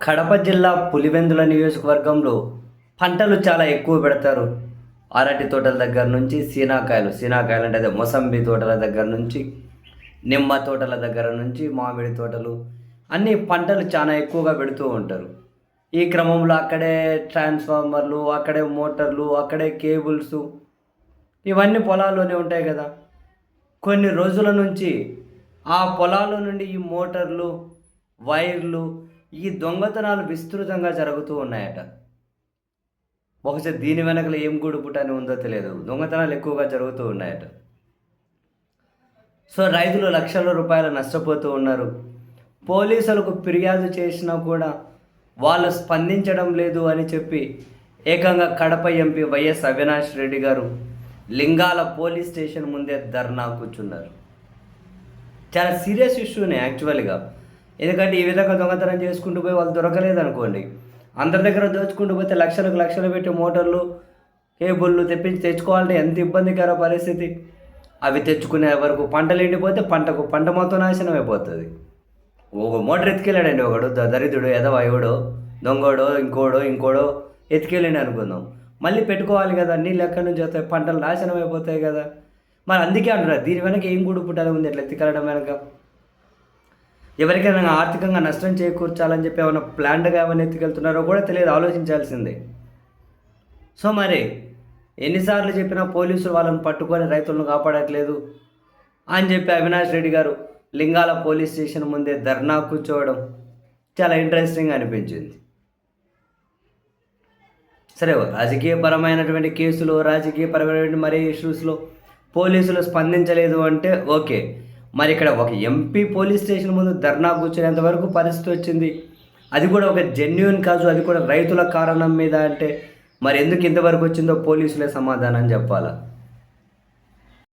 కడప జిల్లా పులివెందుల నియోజకవర్గంలో పంటలు చాలా ఎక్కువ పెడతారు. అరటి తోటల దగ్గర నుంచి సీనాకాయలు అంటే అదే మొసంబి తోటల దగ్గర నుంచి, నిమ్మ తోటల దగ్గర నుంచి, మామిడి తోటలు అన్ని పంటలు చాలా ఎక్కువగా పెడుతూ ఉంటారు. ఈ క్రమంలో అక్కడే ట్రాన్స్ఫార్మర్లు, అక్కడే మోటార్లు, అక్కడే కేబుల్స్ ఇవన్నీ పొలాల్లోనే ఉంటాయి కదా! కొన్ని రోజుల నుంచి ఆ పొలాల్లో నుండి ఈ మోటార్లు, వైర్లు, ఈ దొంగతనాలు విస్తృతంగా జరుగుతూ ఉన్నాయట. బహుశా దీని వెనకల ఏం గూడుపుటని ఉందో తెలియదు. దొంగతనాలు ఎక్కువగా జరుగుతూ ఉన్నాయట. సో రైతులు లక్షల రూపాయలు నష్టపోతూ ఉన్నారు. పోలీసులకు ఫిర్యాదు చేసినా కూడా వాళ్ళు స్పందించడం లేదు అని చెప్పి ఏకంగా కడప ఎంపీ వైఎస్ అవినాష్ రెడ్డి గారు లింగాల పోలీస్ స్టేషన్ ముందే ధర్నా కూర్చున్నారు. చాలా సీరియస్ ఇష్యూనే యాక్చువల్గా. ఎందుకంటే ఈ విధంగా దొంగతనం చేసుకుంటూ పోయి వాళ్ళు దొరకలేదు అనుకోండి, అందరి దగ్గర దోచుకుంటూ పోతే లక్షలకు లక్షలు పెట్టి మోటార్లు, కేబుల్లు తెచ్చుకోవాలంటే ఎంత ఇబ్బందికర పరిస్థితి. అవి తెచ్చుకునే వరకు పంటలు ఎండిపోతే పంట మొత్తం నాశనం అయిపోతుంది. ఒక మోటార్ ఎత్తుకెళ్ళాడండి ఒకడు దరిద్రుడు ఎదవాయుడో దొంగోడో ఇంకోడో ఎత్తుకెళ్ళండి అనుకుందాం. మళ్ళీ పెట్టుకోవాలి కదా, నీళ్ళు ఎక్కడి నుంచి వస్తాయి, పంటలు నాశనం అయిపోతాయి కదా. మరి అందుకే అంటున్నారు దీని వెనక ఏం పుట్టాలి ఉంది ఎట్లా ఎత్తుకెళ్ళడం వెనక. ఎవరికైనా ఆర్థికంగా నష్టం చేకూర్చాలని చెప్పి ఏమైనా ప్లాన్డ్గా ఏమైనా ఎత్తుకెళ్తున్నారో కూడా తెలియదు, ఆలోచించాల్సిందే. సో మరి ఎన్నిసార్లు చెప్పినా పోలీసులు వాళ్ళని పట్టుకొని రైతులను కాపాడట్లేదు అని చెప్పి అవినాష్ రెడ్డి గారు లింగాల పోలీస్ స్టేషన్ ముందే ధర్నా కూర్చోవడం చాలా ఇంట్రెస్టింగ్ అనిపించింది. సరే, రాజకీయపరమైనటువంటి కేసులు, రాజకీయపరమైనటువంటి మరే ఇష్యూస్లో పోలీసులు స్పందించలేదు అంటే ఓకే. మరి ఇక్కడ ఒక ఎంపీ పోలీస్ స్టేషన్ ముందు ధర్నా కూర్చునేంత వరకు పరిస్థితి వచ్చింది, అది కూడా ఒక జెన్యున్ కాజు, అది కూడా రైతుల కారణం మీద అంటే మరి ఎందుకు ఇంతవరకు వచ్చిందో పోలీసులే సమాధానం చెప్పాలా.